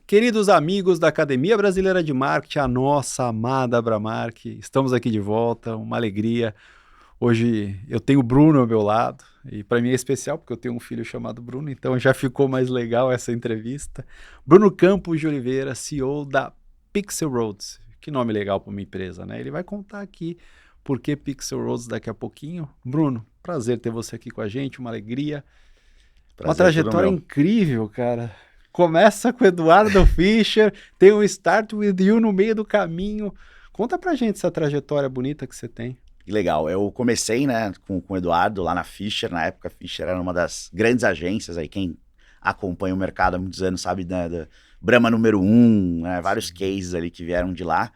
Queridos amigos da Academia Brasileira de Marketing, a nossa amada Abramark, estamos aqui de volta, uma alegria. Hoje eu tenho o Bruno ao meu lado e para mim é especial porque eu tenho um filho chamado Bruno, então já ficou mais legal essa entrevista. Bruno Campos de Oliveira, CEO da Pixel Roads. Que nome legal para uma empresa, né? Ele vai contar aqui por que Pixel Roads daqui a pouquinho. Bruno, prazer ter você aqui com a gente, uma alegria. Uma Prazer é todo trajetória meu. incrível, cara. Começa com o Eduardo Fischer, tem um Start With You no meio do caminho. Conta pra gente essa trajetória bonita que você tem. Que legal. Eu comecei, né, com o Eduardo lá na Fischer. Na época, a Fischer era uma das grandes agências. Aí quem acompanha o mercado há muitos anos sabe da Brahma número 1, né, vários cases ali que vieram de lá.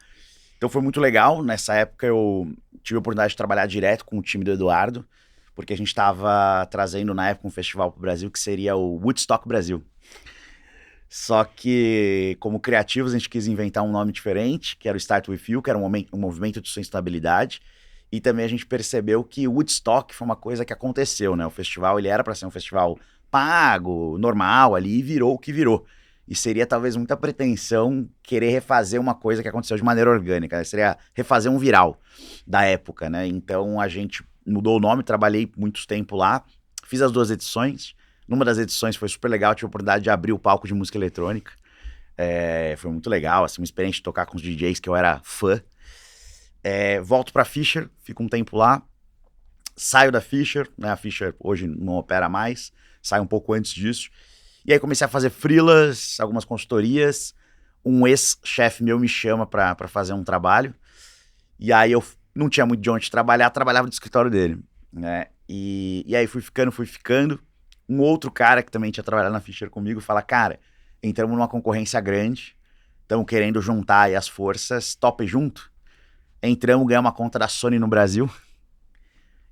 Então foi muito legal. Nessa época eu tive a oportunidade de trabalhar direto com o time do Eduardo, porque a gente estava trazendo na época um festival para o Brasil que seria o Woodstock Brasil. Só que, como criativos, a gente quis inventar um nome diferente, que era o Start With You, que era um movimento de sustentabilidade. E também a gente percebeu que o Woodstock foi uma coisa que aconteceu, né? O festival, ele era para ser um festival pago, normal ali, e virou o que virou. E seria talvez muita pretensão querer refazer uma coisa que aconteceu de maneira orgânica, né? Seria refazer um viral da época, né? Então a gente mudou o nome, trabalhei muito tempo lá, fiz as 2 edições. Numa das edições foi super legal, tive a oportunidade de abrir o palco de música eletrônica. Foi muito legal, assim, uma experiência de tocar com os DJs que eu era fã. Volto pra Fischer, fico um tempo lá, saio da Fischer, né? A Fischer hoje não opera mais, saio um pouco antes disso. E aí comecei a fazer freelas, algumas consultorias. Um ex-chefe meu me chama pra fazer um trabalho. E aí eu não tinha muito de onde trabalhar, trabalhava no escritório dele, né? E aí fui ficando. Um outro cara que também tinha trabalhado na Fischer comigo fala, cara, entramos numa concorrência grande, estamos querendo juntar aí as forças, tope junto. Entramos, ganhamos uma conta da Sony no Brasil.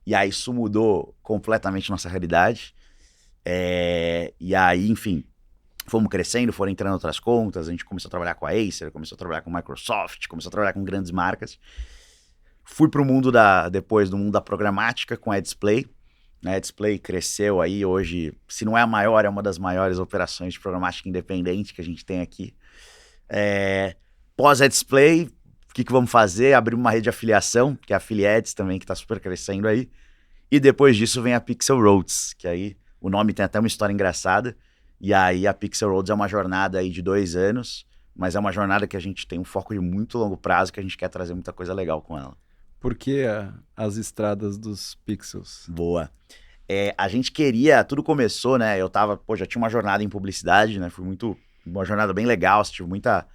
E aí isso mudou completamente nossa realidade. E aí, enfim, fomos crescendo, foram entrando outras contas, a gente começou a trabalhar com a Acer, começou a trabalhar com a Microsoft, começou a trabalhar com grandes marcas. Fui pro mundo depois do mundo da programática com a Display. A Display cresceu aí hoje, se não é a maior, é uma das maiores operações de programática independente que a gente tem aqui. Pós a Display, o que vamos fazer? Abrir uma rede de afiliação, que é a Affiliates também, que está super crescendo aí. E depois disso vem a Pixel Roads, que aí o nome tem até uma história engraçada. E aí a Pixel Roads é uma jornada aí de 2 anos, mas é uma jornada que a gente tem um foco de muito longo prazo, que a gente quer trazer muita coisa legal com ela. Por que as estradas dos pixels? Boa. A gente queria, tudo começou, né? Já tinha uma jornada em publicidade, né? Uma jornada bem legal, tive muita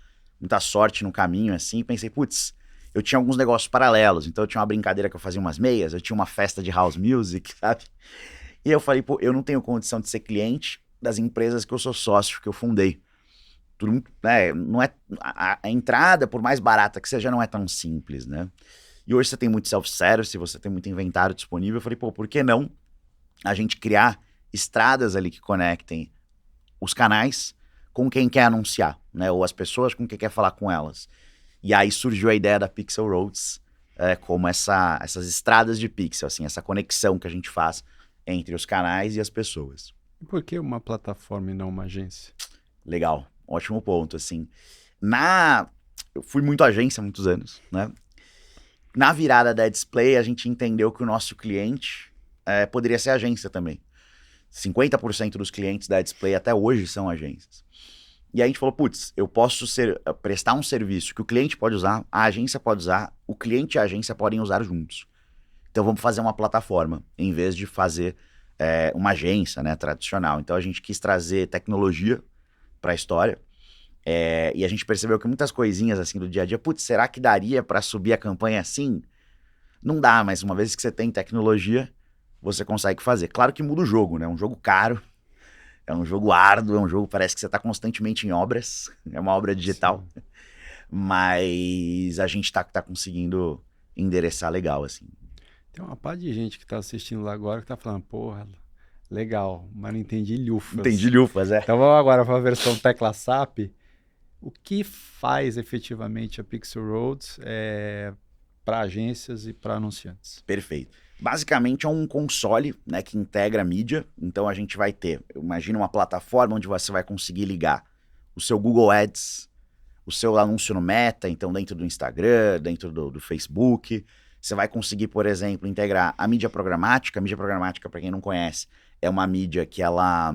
sorte no caminho, assim. Pensei, putz, eu tinha alguns negócios paralelos. Então eu tinha uma brincadeira que eu fazia umas meias, eu tinha uma festa de house music, sabe? E eu falei, pô, eu não tenho condição de ser cliente das empresas que eu sou sócio, que eu fundei. Tudo, né? Não é, a entrada, por mais barata que seja, não é tão simples, né? E hoje você tem muito self-service, você tem muito inventário disponível. Eu falei, pô, por que não a gente criar estradas ali que conectem os canais com quem quer anunciar, né? Ou as pessoas com quem quer falar com elas. E aí surgiu a ideia da Pixel Roads, como essas estradas de pixel, assim, essa conexão que a gente faz entre os canais e as pessoas. E por que uma plataforma e não uma agência? Legal, ótimo ponto, assim. Eu fui muito agência há muitos anos, né? Na virada da Display, a gente entendeu que o nosso cliente poderia ser agência também. 50% dos clientes da Display até hoje são agências. E aí a gente falou, putz, eu posso prestar um serviço que o cliente pode usar, a agência pode usar, o cliente e a agência podem usar juntos. Então vamos fazer uma plataforma, em vez de fazer uma agência, né, tradicional. Então a gente quis trazer tecnologia para a história. E a gente percebeu que muitas coisinhas assim do dia a dia, putz, será que daria para subir a campanha assim? Não dá, mas uma vez que você tem tecnologia, você consegue fazer. Claro que muda o jogo, né? É um jogo caro, é um jogo árduo, é um jogo que parece que você está constantemente em obras, é uma obra digital. Sim. Mas a gente tá conseguindo endereçar legal, assim. Tem uma par de gente que tá assistindo lá agora que tá falando, porra, legal, mas não entendi lhufas. Entendi lhufas, Então vamos agora para a versão tecla SAP. O que faz efetivamente a Pixel Roads para agências e para anunciantes? Perfeito. Basicamente é um console, né, que integra a mídia. Então a gente vai ter, imagina uma plataforma onde você vai conseguir ligar o seu Google Ads, o seu anúncio no Meta, então dentro do Instagram, dentro do Facebook. Você vai conseguir, por exemplo, integrar a mídia programática. A mídia programática, para quem não conhece, é uma mídia que ela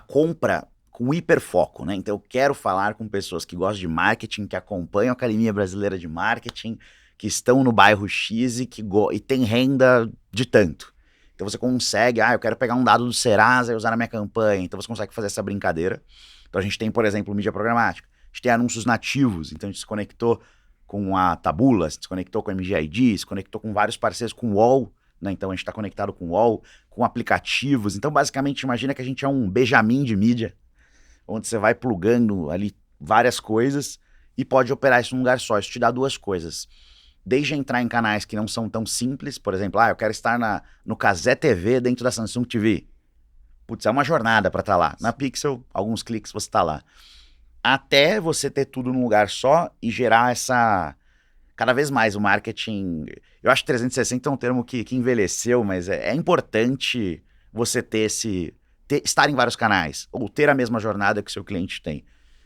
compra com hiperfoco, né? Então eu quero falar com pessoas que gostam de marketing, que acompanham a Academia Brasileira de Marketing, que estão no bairro X e tem renda de tanto. Então você consegue, eu quero pegar um dado do Serasa e usar na minha campanha. Então você consegue fazer essa brincadeira. Então a gente tem, por exemplo, mídia programática. A gente tem anúncios nativos. Então a gente se conectou com a Taboola, se conectou com a MGID, se conectou com vários parceiros, com o UOL, né? Então a gente está conectado com o UOL, com aplicativos. Então basicamente imagina que a gente é um Benjamin de mídia, onde você vai plugando ali várias coisas e pode operar isso num lugar só. Isso te dá duas coisas. Desde entrar em canais que não são tão simples, por exemplo, eu quero estar no Kazé TV dentro da Samsung TV. Putz, é uma jornada para estar lá. Na Pixel, alguns cliques você está lá. Até você ter tudo num lugar só e gerar cada vez mais o marketing. Eu acho que 360 é um termo que envelheceu, mas é importante você estar em vários canais, ou ter a mesma jornada que o seu cliente tem.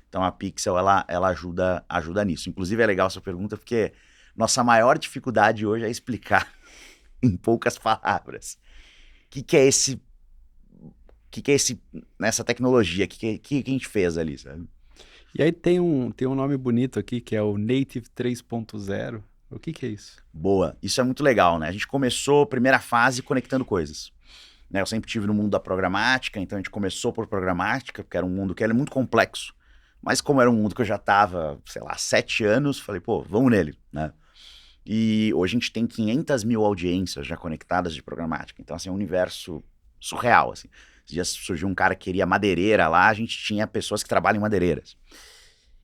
Então a Pixel, ela ajuda nisso. Inclusive é legal essa pergunta, porque nossa maior dificuldade hoje é explicar em poucas palavras o que é esse nessa tecnologia, o que a gente fez ali, sabe? E aí tem um nome bonito aqui, que é o Native 3.0. O que é isso? Boa, isso é muito legal, né? A gente começou a primeira fase conectando coisas. Né? Eu sempre tive no mundo da programática, então a gente começou por programática, porque era um mundo que era muito complexo. Mas como era um mundo que eu já estava, 7 anos, falei, pô, vamos nele, né? E hoje a gente tem 500 mil audiências já conectadas de programática. Então, assim, é um universo surreal, assim. Esses dias surgiu um cara que queria madeireira lá, a gente tinha pessoas que trabalham em madeireiras.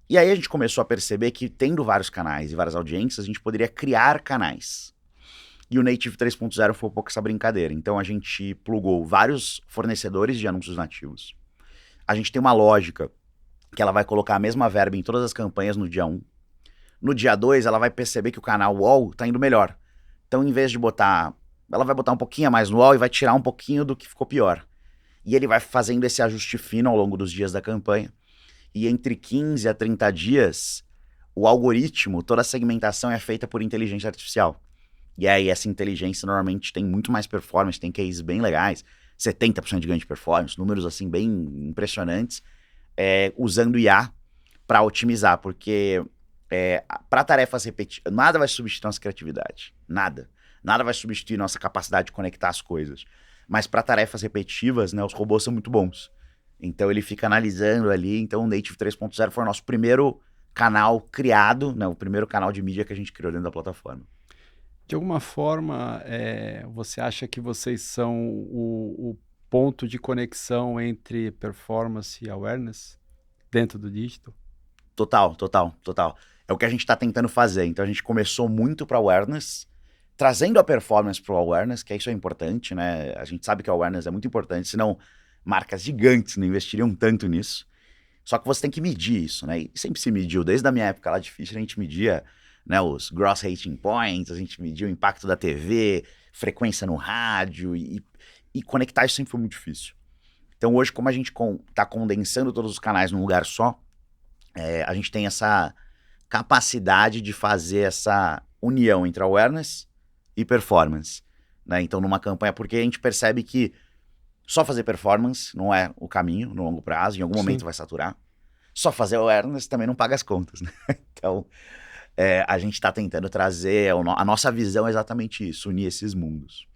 E aí a gente começou a perceber que, tendo vários canais e várias audiências, a gente poderia criar canais. E o Native 3.0 foi um pouco essa brincadeira. Então a gente plugou vários fornecedores de anúncios nativos. A gente tem uma lógica que ela vai colocar a mesma verba em todas as campanhas no dia 1. No dia 2, ela vai perceber que o canal UOL está indo melhor. Então, em vez de ela vai botar um pouquinho a mais no UOL e vai tirar um pouquinho do que ficou pior. E ele vai fazendo esse ajuste fino ao longo dos dias da campanha. E entre 15 a 30 dias, o algoritmo, toda a segmentação é feita por inteligência artificial. E aí essa inteligência normalmente tem muito mais performance, tem cases bem legais, 70% de ganho de performance, números assim bem impressionantes, usando IA para otimizar, porque para tarefas repetitivas, nada vai substituir nossa criatividade, nada vai substituir nossa capacidade de conectar as coisas, mas para tarefas repetitivas, né, os robôs são muito bons, então ele fica analisando ali. Então o Native 3.0 foi o nosso primeiro canal criado, né, o primeiro canal de mídia que a gente criou dentro da plataforma. De alguma forma, você acha que vocês são o ponto de conexão entre performance e awareness dentro do digital? Total. É o que a gente está tentando fazer. Então a gente começou muito para awareness, trazendo a performance para o awareness, que isso é importante, né? A gente sabe que o awareness é muito importante, senão marcas gigantes não investiriam tanto nisso. Só que você tem que medir isso, né? E sempre se mediu, desde a minha época lá de Fischer, a gente media, né, os gross rating points, a gente mediu o impacto da TV, frequência no rádio, e conectar isso sempre foi muito difícil. Então hoje, como a gente está condensando todos os canais num lugar só, a gente tem essa capacidade de fazer essa união entre awareness e performance, né? Então numa campanha, porque a gente percebe que só fazer performance não é o caminho no longo prazo, em algum momento vai saturar. Só fazer awareness também não paga as contas, né? Então a gente está tentando trazer, a nossa visão é exatamente isso, unir esses mundos.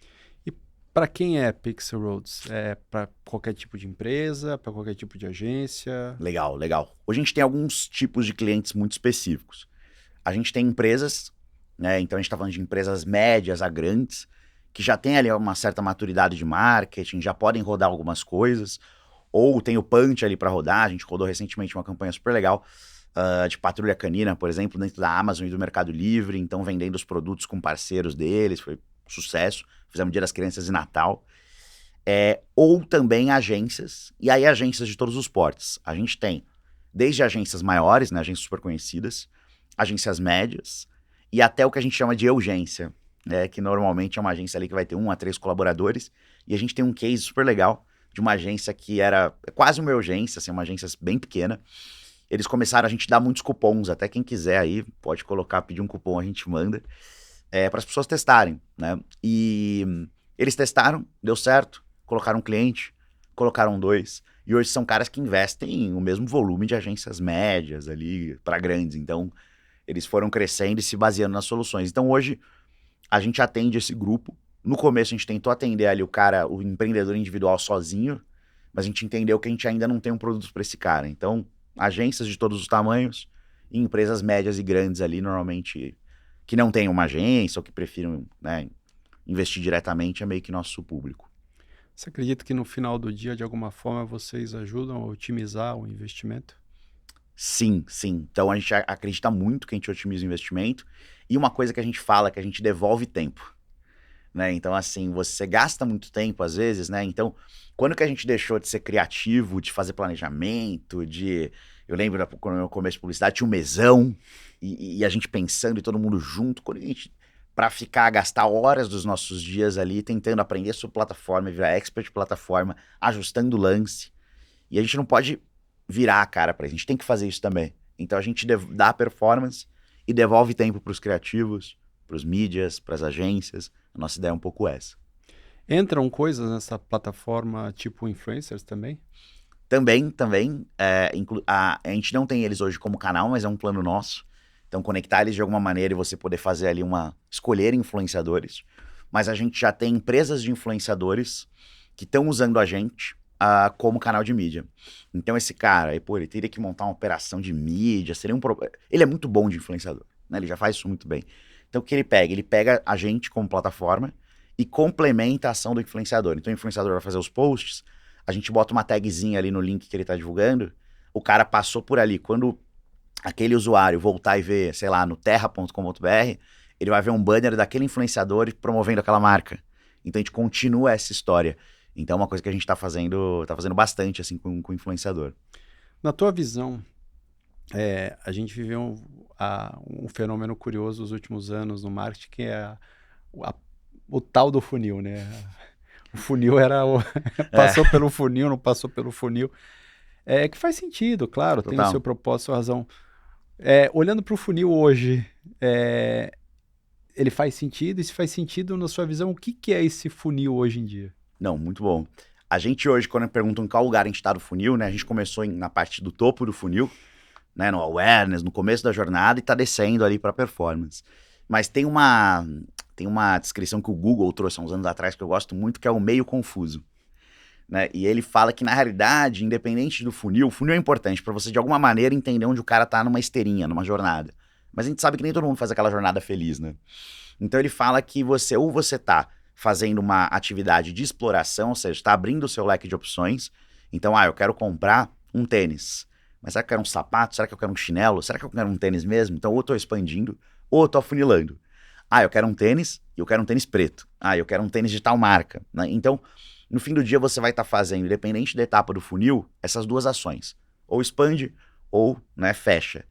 E para quem é Pixel Roads? É para qualquer tipo de empresa, para qualquer tipo de agência? Legal. Hoje a gente tem alguns tipos de clientes muito específicos. A gente tem empresas, né? Então a gente está falando de empresas médias a grandes, que já tem ali uma certa maturidade de marketing, já podem rodar algumas coisas, ou tem o punch ali para rodar. A gente rodou recentemente uma campanha super legal, de patrulha canina, por exemplo, dentro da Amazon e do Mercado Livre, então vendendo os produtos com parceiros deles, foi sucesso, fizemos Dia das Crianças e Natal. Ou também agências, e aí agências de todos os portes. A gente tem desde agências maiores, né, agências super conhecidas, agências médias, e até o que a gente chama de urgência, né, que normalmente é uma agência ali que vai ter 1 a 3 colaboradores, e a gente tem um case super legal de uma agência que era quase uma urgência, assim, uma agência bem pequena. Eles começaram a gente dar muitos cupons, até quem quiser aí pode colocar, pedir um cupom, a gente manda, para as pessoas testarem, né? E eles testaram, deu certo, colocaram um cliente, colocaram 2, e hoje são caras que investem o mesmo volume de agências médias ali para grandes, então eles foram crescendo e se baseando nas soluções. Então hoje a gente atende esse grupo. No começo a gente tentou atender ali o empreendedor individual sozinho, mas a gente entendeu que a gente ainda não tem um produto para esse cara. Então, agências de todos os tamanhos e empresas médias e grandes ali, normalmente, que não têm uma agência ou que prefiram, né, investir diretamente, é meio que nosso público. Você acredita que no final do dia, de alguma forma, vocês ajudam a otimizar o investimento? Sim, sim. Então a gente acredita muito que a gente otimiza o investimento. E uma coisa que a gente fala é que a gente devolve tempo, né? Então, assim, você gasta muito tempo às vezes, né? Então, quando que a gente deixou de ser criativo, de fazer planejamento, de... Eu lembro quando eu comecei publicidade, tinha um mesão, e a gente pensando e todo mundo junto, quando a gente... Para ficar, gastar horas dos nossos dias ali, tentando aprender sobre plataforma, virar expert de plataforma, ajustando o lance. E a gente não pode virar a cara para isso, a gente tem que fazer isso também. Então a gente dá performance e devolve tempo para os criativos, para os mídias, para as agências. A nossa ideia é um pouco essa. Entram coisas nessa plataforma tipo influencers também? Também, a gente não tem eles hoje como canal, mas é um plano nosso. Então conectar eles de alguma maneira e você poder fazer ali escolher influenciadores. Mas a gente já tem empresas de influenciadores que estão usando a gente como canal de mídia. Então esse cara, ele teria que montar uma operação de mídia, seria um problema. Ele é muito bom de influenciador, né? Ele já faz isso muito bem. Então o que ele pega? Ele pega a gente como plataforma e complementa a ação do influenciador. Então o influenciador vai fazer os posts, a gente bota uma tagzinha ali no link que ele está divulgando, o cara passou por ali. Quando aquele usuário voltar e ver, sei lá, no terra.com.br, ele vai ver um banner daquele influenciador promovendo aquela marca. Então a gente continua essa história. Então é uma coisa que a gente tá fazendo bastante assim com o influenciador. Na tua visão, a gente viveu um fenômeno curioso nos últimos anos no marketing, que é a- o tal do funil, né? O funil era passou pelo funil, não passou pelo funil. Que faz sentido, claro, tem o Total. seu propósito, sua razão. Olhando para o funil hoje, ele faz sentido? E se faz sentido, na sua visão, o que é esse funil hoje em dia? Não, muito bom. A gente hoje, quando perguntam em qual lugar a gente tá do funil, né? A gente começou na parte do topo do funil, né? No awareness, no começo da jornada e tá descendo ali para performance. Mas tem uma descrição que o Google trouxe há uns anos atrás que eu gosto muito, que é o meio confuso. Né? E ele fala que, na realidade, independente do funil, o funil é importante para você, de alguma maneira, entender onde o cara tá numa esteirinha, numa jornada. Mas a gente sabe que nem todo mundo faz aquela jornada feliz, né? Então ele fala que você tá fazendo uma atividade de exploração, ou seja, está abrindo o seu leque de opções. Então, eu quero comprar um tênis. Mas será que eu quero um sapato? Será que eu quero um chinelo? Será que eu quero um tênis mesmo? Então, ou eu tô expandindo, ou eu tô afunilando. Eu quero um tênis e eu quero um tênis preto. Eu quero um tênis de tal marca. Né? Então, no fim do dia, você vai estar fazendo, independente da etapa do funil, essas duas ações. Ou expande, ou, né, fecha.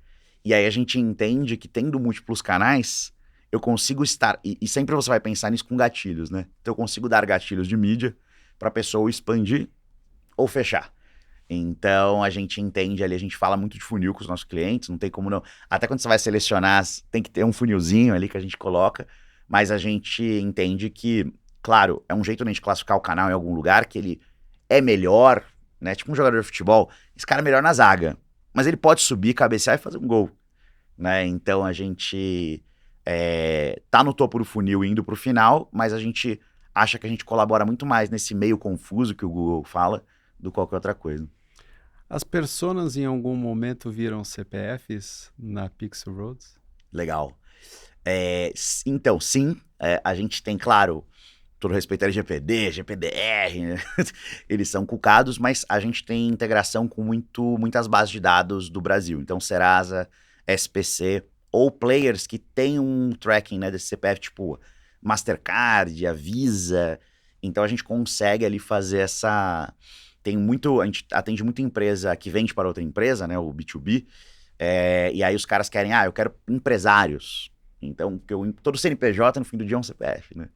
E aí a gente entende que tendo múltiplos canais, eu consigo estar... E sempre você vai pensar nisso com gatilhos, né? Então eu consigo dar gatilhos de mídia para a pessoa expandir ou fechar. Então a gente entende ali, a gente fala muito de funil com os nossos clientes, não tem como não. Até quando você vai selecionar, tem que ter um funilzinho ali que a gente coloca, mas a gente entende que, claro, é um jeito de a gente classificar o canal em algum lugar que ele é melhor, né? Tipo um jogador de futebol, esse cara é melhor na zaga, mas ele pode subir, cabecear e fazer um gol, né? Então a gente tá no topo do funil indo pro final, mas a gente acha que a gente colabora muito mais nesse meio confuso que o Google fala do que qualquer outra coisa. As personas em algum momento viram CPFs na Pixel Roads? Legal. Então, sim, a gente tem, claro, todo respeito ao LGPD, GPDR, né? Eles são cucados, mas a gente tem integração com muitas bases de dados do Brasil. Então, Serasa, SPC, ou players que têm um tracking, né, desse CPF, tipo Mastercard, a Visa. Então, a gente consegue ali fazer essa... A gente atende muita empresa que vende para outra empresa, né, o B2B, e aí os caras querem, eu quero empresários. Então, todo CNPJ no fim do dia é um CPF, né?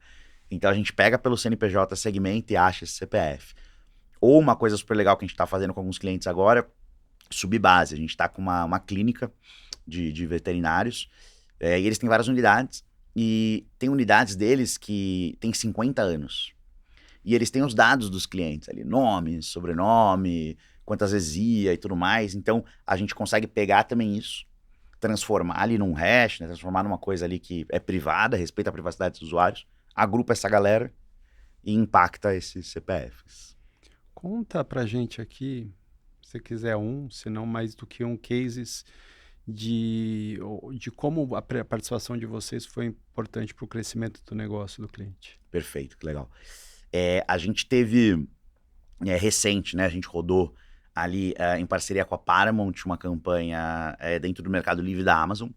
Então a gente pega pelo CNPJ segmento e acha esse CPF. Ou uma coisa super legal que a gente está fazendo com alguns clientes agora, subbase. A gente está com uma clínica de veterinários, e eles têm várias unidades, e tem unidades deles que têm 50 anos. E eles têm os dados dos clientes ali, nome, sobrenome, quantas vezes ia e tudo mais. Então, a gente consegue pegar também isso, transformar ali num hash, né? Transformar numa coisa ali que é privada, respeita a privacidade dos usuários, agrupa essa galera e impacta esses CPFs. Conta pra gente aqui, se quiser se não mais do que cases de como a participação de vocês foi importante para o crescimento do negócio do cliente. Perfeito, que legal. A gente teve, recente, né? A gente rodou ali em parceria com a Paramount uma campanha dentro do Mercado Livre da Amazon,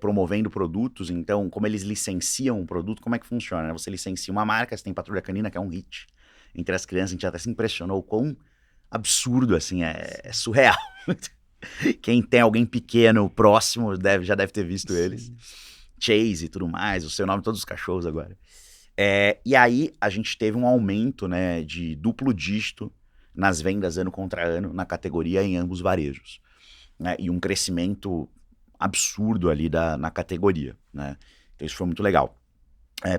promovendo produtos. Então, como eles licenciam um produto, como é que funciona? Né? Você licencia uma marca, você tem Patrulha Canina, que é um hit entre as crianças, a gente até se impressionou com absurdo, assim, é surreal. Quem tem alguém pequeno próximo já deve ter visto eles. Sim. Chase e tudo mais, o seu nome, todos os cachorros agora. E aí a gente teve um aumento, né, de duplo dígito nas vendas ano contra ano na categoria em ambos varejos, né, e um crescimento absurdo ali na categoria, né? Então isso foi muito legal.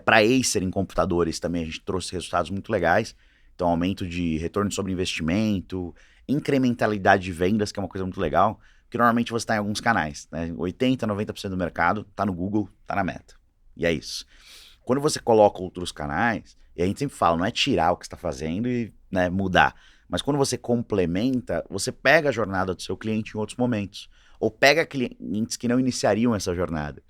Para Acer em computadores também a gente trouxe resultados muito legais. Então aumento de retorno sobre investimento, incrementalidade de vendas, que é uma coisa muito legal, porque normalmente você está em alguns canais, né? 80, 90% do mercado está no Google, está na Meta. E é isso. Quando você coloca outros canais, e a gente sempre fala, não é tirar o que você está fazendo e, né, mudar, mas quando você complementa, você pega a jornada do seu cliente em outros momentos, ou pega clientes que não iniciariam essa jornada,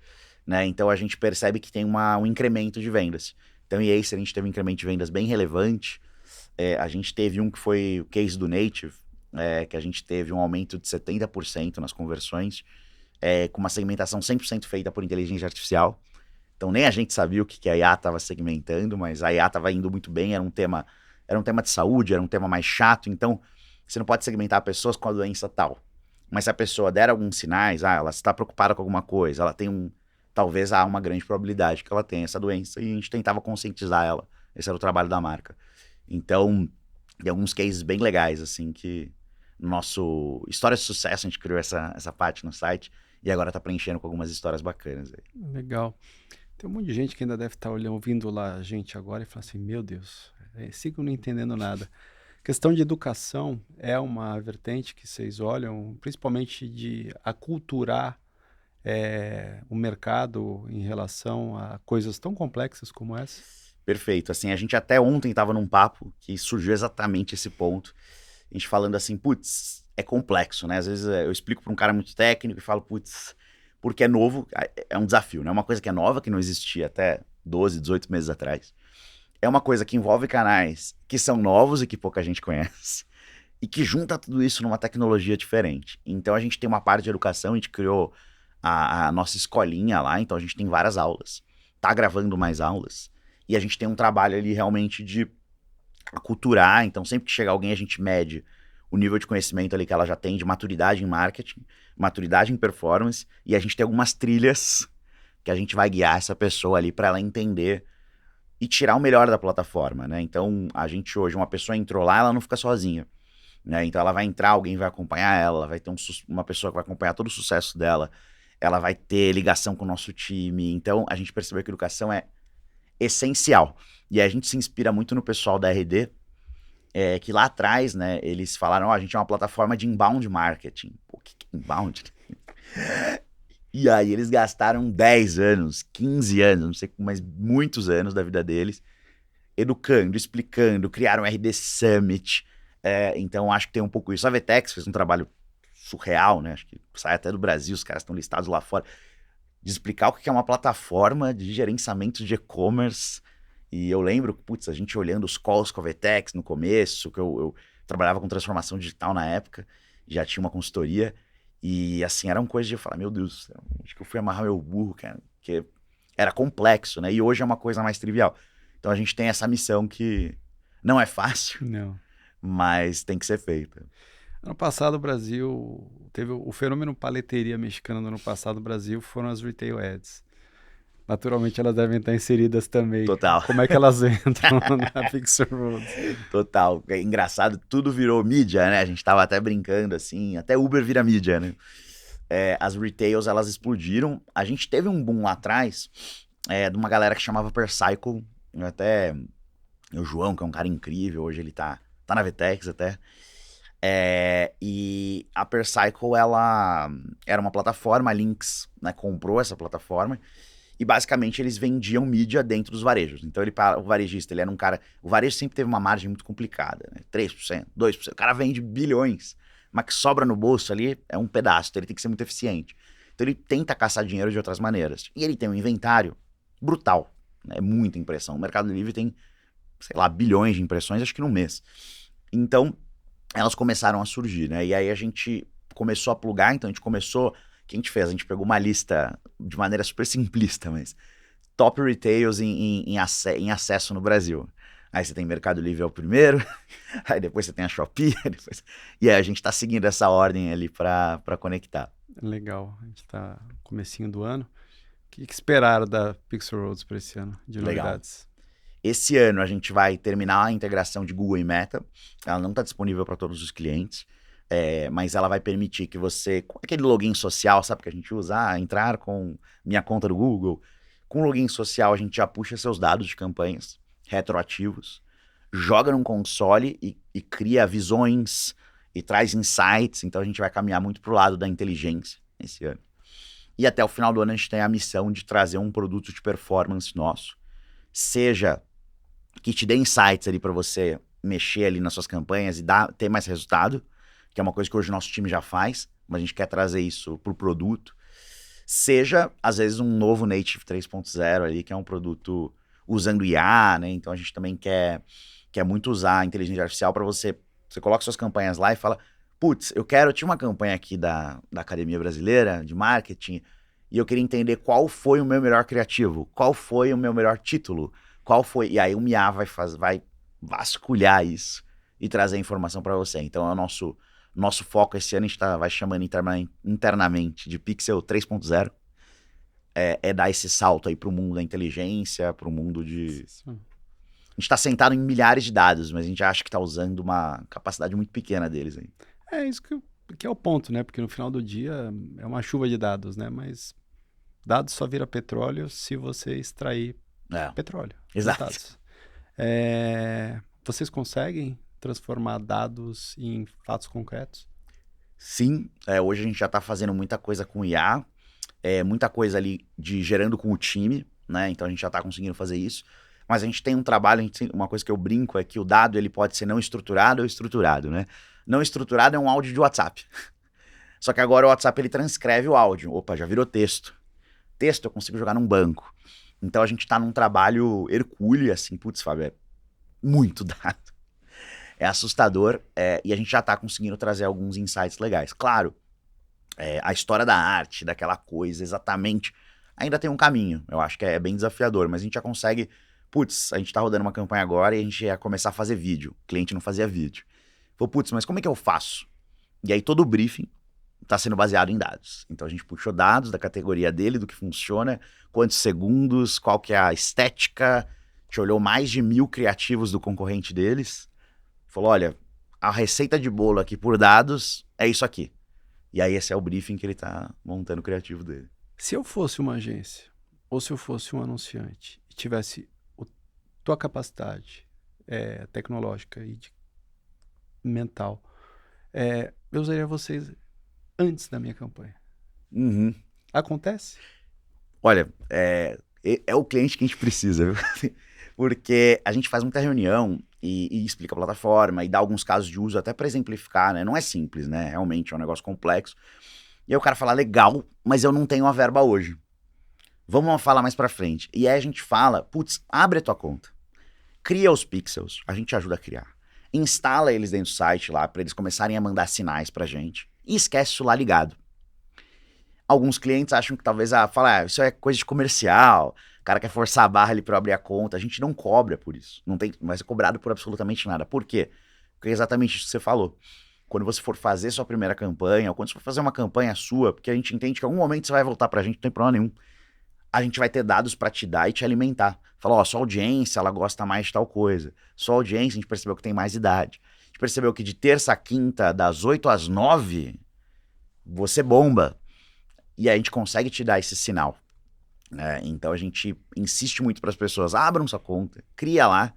né? Então a gente percebe que tem um incremento de vendas. Então, e aí, se a gente teve um incremento de vendas bem relevante, a gente teve um que foi o case do Native, que a gente teve um aumento de 70% nas conversões, com uma segmentação 100% feita por inteligência artificial. Então nem a gente sabia o que a IA estava segmentando, mas a IA estava indo muito bem, era um tema de saúde, era um tema mais chato, então você não pode segmentar pessoas com a doença tal. Mas se a pessoa der alguns sinais, ela está preocupada com alguma coisa, ela tem talvez há uma grande probabilidade que ela tenha essa doença, e a gente tentava conscientizar ela. Esse era o trabalho da marca. Então, tem alguns cases bem legais, assim, que no nosso História de Sucesso a gente criou essa parte no site, e agora está preenchendo com algumas histórias bacanas aí. Legal. Tem um monte de gente que ainda deve estar ouvindo lá a gente agora e falar assim, meu Deus, sigo não entendendo nada. Questão de educação é uma vertente que vocês olham, principalmente de aculturar o mercado em relação a coisas tão complexas como essa? Perfeito. Assim, a gente até ontem estava num papo que surgiu exatamente esse ponto. A gente falando assim, putz, é complexo, né? Às vezes eu explico para um cara muito técnico e falo, putz, porque é novo, é um desafio, né? Uma coisa que é nova, que não existia até 12, 18 meses atrás. É uma coisa que envolve canais que são novos e que pouca gente conhece. E que junta tudo isso numa tecnologia diferente. Então a gente tem uma parte de educação, a gente criou a nossa escolinha lá, então a gente tem várias aulas. Tá gravando mais aulas. E a gente tem um trabalho ali realmente de aculturar, então sempre que chega alguém a gente mede o nível de conhecimento ali que ela já tem, de maturidade em marketing, maturidade em performance, e a gente tem algumas trilhas que a gente vai guiar essa pessoa ali para ela entender e tirar o melhor da plataforma, né? Então, a gente hoje, uma pessoa entrou lá, ela não fica sozinha, né? Então, ela vai entrar, alguém vai acompanhar ela vai ter uma pessoa que vai acompanhar todo o sucesso dela, ela vai ter ligação com o nosso time. Então, a gente percebeu que a educação é essencial. E a gente se inspira muito no pessoal da RD, que lá atrás, né, eles falaram, a gente é uma plataforma de inbound marketing. Pô, que é inbound? E aí eles gastaram 10 anos, 15 anos, não sei, mas muitos anos da vida deles, educando, explicando, criaram o RD Summit. Então acho que tem um pouco isso. A Vetex fez um trabalho surreal, né? Acho que sai até do Brasil, os caras estão listados lá fora, de explicar o que é uma plataforma de gerenciamento de e-commerce. E eu lembro, putz, a gente olhando os calls com a Vetex no começo, que eu trabalhava com transformação digital na época, já tinha uma consultoria, e assim, eram coisas de eu falar, meu Deus, acho que eu fui amarrar meu burro, cara, porque era complexo, né? E hoje é uma coisa mais trivial. Então a gente tem essa missão que não é fácil, Não. mas tem que ser feita. Ano passado o Brasil teve o fenômeno paleteria mexicana no ano passado, o Brasil foram as retail ads. Naturalmente elas devem estar inseridas também. Total. Como é que elas entram na Pixel Roads? Total. É engraçado, tudo virou mídia, né? A gente tava até brincando assim, até Uber vira mídia, né? As retails, elas explodiram. A gente teve um boom lá atrás, de uma galera que chamava Percycle. Até o João, que é um cara incrível, hoje ele tá na Vtex até. E a Percycle, ela era uma plataforma, a Lynx, né, comprou essa plataforma. E basicamente eles vendiam mídia dentro dos varejos. Então o varejista, ele era um cara... O varejo sempre teve uma margem muito complicada, né? 3%, 2%. O cara vende bilhões, mas que sobra no bolso ali é um pedaço. Então ele tem que ser muito eficiente. Então ele tenta caçar dinheiro de outras maneiras. E ele tem um inventário brutal, né? Muita impressão. O Mercado Livre tem, sei lá, bilhões de impressões, acho que no mês. Então elas começaram a surgir, né? E aí a gente começou a plugar, então a gente começou... O que a gente fez? A gente pegou uma lista de maneira super simplista, mas top retails em acesso no Brasil. Aí você tem Mercado Livre é o primeiro, aí depois você tem a Shopee, e aí a gente tá seguindo essa ordem ali para conectar. Legal, a gente tá no comecinho do ano. O que esperaram da Pixel Roads para esse ano de novidades? Esse ano a gente vai terminar a integração de Google e Meta. Ela não está disponível para todos os clientes. Mas ela vai permitir que você, com aquele login social, sabe, que a gente usa, entrar com minha conta do Google. Com o login social, a gente já puxa seus dados de campanhas retroativos, joga num console e cria visões e traz insights. Então a gente vai caminhar muito pro lado da inteligência esse ano. E até o final do ano a gente tem a missão de trazer um produto de performance nosso, seja que te dê insights ali para você mexer ali nas suas campanhas e ter mais resultado, que é uma coisa que hoje o nosso time já faz, mas a gente quer trazer isso pro produto. Seja, às vezes, um novo Native 3.0 ali, que é um produto usando IA, né? Então a gente também quer muito usar a inteligência artificial para você coloca suas campanhas lá e fala, putz, tinha uma campanha aqui da Academia Brasileira de Marketing, e eu queria entender qual foi o meu melhor criativo, qual foi o meu melhor título, e aí o IA vai vasculhar isso e trazer informação para você. Então é o nosso foco esse ano, a gente vai chamando internamente de Pixel 3.0, dar esse salto aí pro mundo da inteligência, pro mundo de... A gente tá sentado em milhares de dados, mas a gente acha que tá usando uma capacidade muito pequena deles aí. É isso que é o ponto, né? Porque no final do dia é uma chuva de dados, né? Mas dados só vira petróleo se você extrair petróleo. Exato. Vocês conseguem transformar dados em fatos concretos? Sim, hoje a gente já está fazendo muita coisa com IA, muita coisa ali gerando com o time, né? Então a gente já está conseguindo fazer isso. Mas a gente tem um trabalho, uma coisa que eu brinco é que o dado ele pode ser não estruturado ou estruturado, né? Não estruturado é um áudio de WhatsApp. Só que agora o WhatsApp ele transcreve o áudio. Opa, já virou texto. Texto eu consigo jogar num banco. Então a gente está num trabalho hercúleo, assim, putz, Fábio, é muito dado. É assustador, e a gente já está conseguindo trazer alguns insights legais. Claro, a história da arte, daquela coisa, exatamente, ainda tem um caminho. Eu acho que é bem desafiador, mas a gente já consegue... Putz, a gente tá rodando uma campanha agora e a gente ia começar a fazer vídeo. O cliente não fazia vídeo. Falou, putz, mas como é que eu faço? E aí todo o briefing tá sendo baseado em dados. Então a gente puxou dados da categoria dele, do que funciona, quantos segundos, qual que é a estética. A gente olhou mais de 1.000 criativos do concorrente deles. Falou, olha, a receita de bolo aqui por dados é isso aqui. E aí esse é o briefing que ele tá montando o criativo dele. Se eu fosse uma agência, ou se eu fosse um anunciante, e tivesse tua capacidade tecnológica e mental, eu usaria vocês antes da minha campanha. Uhum. Acontece? Olha, é o cliente que a gente precisa, viu? Porque a gente faz muita reunião e explica a plataforma e dá alguns casos de uso até para exemplificar, né? Não é simples, né? Realmente é um negócio complexo. E aí o cara fala, legal, mas eu não tenho a verba hoje. Vamos falar mais pra frente. E aí a gente fala, putz, abre a tua conta. Cria os pixels, a gente ajuda a criar. Instala eles dentro do site lá, pra eles começarem a mandar sinais pra gente. E esquece isso lá ligado. Alguns clientes acham que talvez, isso é coisa de comercial, o cara quer forçar a barra ali pra eu abrir a conta. A gente não cobra por isso. Não vai ser cobrado por absolutamente nada. Por quê? Porque é exatamente isso que você falou. Quando você for fazer sua primeira campanha, ou quando você for fazer uma campanha sua, porque a gente entende que em algum momento você vai voltar pra gente, não tem problema nenhum. a gente vai ter dados para te dar e te alimentar. Falar, ó, sua audiência, ela gosta mais de tal coisa. Sua audiência, a gente percebeu que tem mais idade. A gente percebeu que de terça a quinta, das 8 às 9, você bomba. E aí a gente consegue te dar esse sinal. Então a gente insiste muito para as pessoas, abram sua conta, cria lá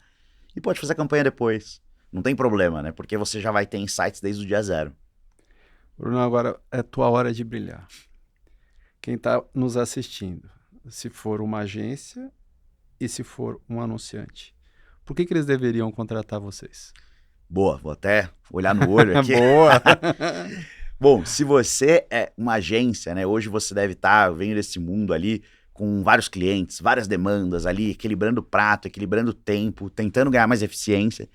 e pode fazer a campanha depois. Não tem problema, né? Porque você já vai ter insights desde o dia zero. Bruno, agora é tua hora de brilhar. Quem está nos assistindo, se for uma agência e se for um anunciante, por que eles deveriam contratar vocês? Boa, vou até olhar no olho aqui. Boa! Bom, se você é uma agência, né? Hoje você deve estar vendo esse mundo ali com vários clientes, várias demandas ali, equilibrando o prato, equilibrando o tempo, tentando ganhar mais eficiência.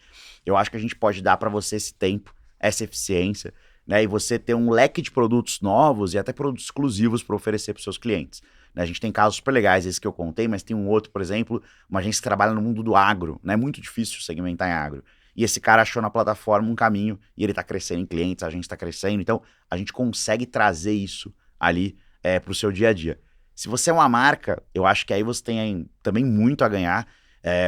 Eu acho que a gente pode dar para você esse tempo, essa eficiência, né? E você ter um leque de produtos novos e até produtos exclusivos para oferecer para os seus clientes. Né? A gente tem casos super legais, esse que eu contei, mas tem um outro, por exemplo, uma agência que trabalha no mundo do agro, né? É muito difícil segmentar em agro. E esse cara achou na plataforma um caminho e ele está crescendo em clientes, a gente está crescendo. Então, a gente consegue trazer isso ali para o seu dia a dia. Se você é uma marca, eu acho que aí você tem também muito a ganhar,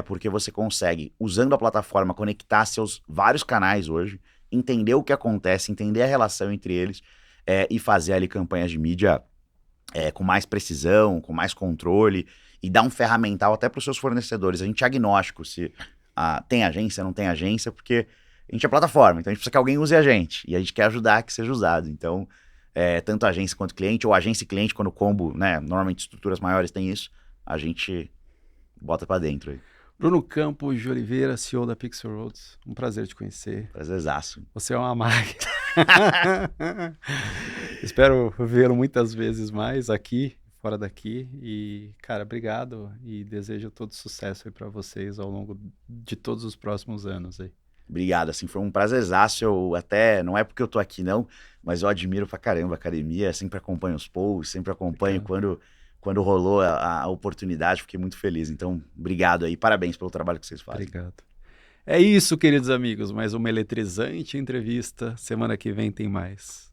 porque você consegue, usando a plataforma, conectar seus vários canais hoje, entender o que acontece, entender a relação entre eles e fazer ali campanhas de mídia com mais precisão, com mais controle e dar um ferramental até para os seus fornecedores. A gente é agnóstico se tem agência, não tem agência, porque a gente é plataforma, então a gente precisa que alguém use a gente e a gente quer ajudar que seja usado. Então, tanto agência quanto cliente, ou agência e cliente, quando o combo, né, normalmente estruturas maiores tem isso, a gente bota para dentro aí. Bruno Campos de Oliveira, CEO da Pixel Roads. Um prazer te conhecer. Prazerzaço. Você é uma máquina. Espero vê-lo muitas vezes mais aqui, fora daqui. E, cara, obrigado e desejo todo sucesso aí para vocês ao longo de todos os próximos anos aí. Obrigado, assim, foi um prazerzaço. Eu até, não é porque eu tô aqui não, mas eu admiro pra caramba a academia, sempre acompanho os posts, sempre acompanho quando rolou a oportunidade, fiquei muito feliz. Então, obrigado aí, parabéns pelo trabalho que vocês fazem. Obrigado. É isso, queridos amigos, mais uma eletrizante entrevista. Semana que vem tem mais.